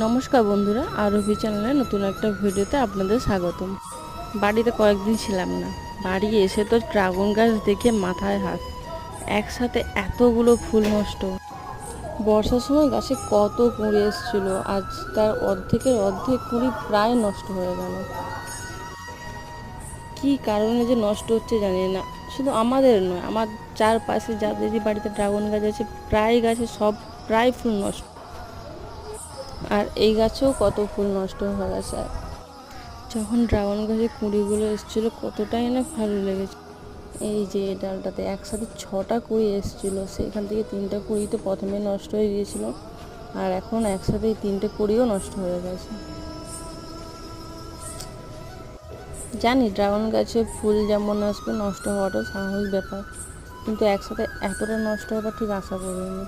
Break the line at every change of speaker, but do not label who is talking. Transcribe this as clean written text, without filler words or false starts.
নমস্কার বন্ধুরা, আরবি চ্যানেলে নতুন একটা ভিডিওতে আপনাদের স্বাগতম। বাড়িতে কয়েকদিন ছিলাম না, বাড়ি এসে তো ড্রাগন গাছ দেখে মাথায় হাত। একসাথে এতগুলো ফুল নষ্ট। বর্ষার সময় গাছে কত কুঁড়ি এসেছিলো, আজ তার অর্ধেকের অর্ধেক কুঁড়ি প্রায় নষ্ট হয়ে গেল। কী কারণে যে নষ্ট হচ্ছে জানি না, শুধু আমাদের নয়, আমার চারপাশে যাদেরই বাড়িতে ড্রাগন গাছ আছে প্রায় গাছে সব প্রায় ফুল নষ্ট। আর এই গাছেও কত ফুল নষ্ট হয়ে গেছে। যখন ড্রাগন গাছের কুঁড়িগুলো এসেছিলো কতটাই না ভালো লেগেছে। এই যে ডালটাতে একসাথে 6টা কুঁড়ি এসেছিলো, সেখান থেকে 3টা কুঁড়ি তো প্রথমে নষ্ট হয়ে গিয়েছিলো, আর এখন একসাথে এই 3টে কুঁড়িও নষ্ট হয়ে গেছে। জানি ড্রাগন গাছে ফুল যেমন আসবে নষ্ট হওয়াটাও স্বাভাবিক ব্যাপার, কিন্তু একসাথে এতটা নষ্ট হবার ঠিক আশা করিনি।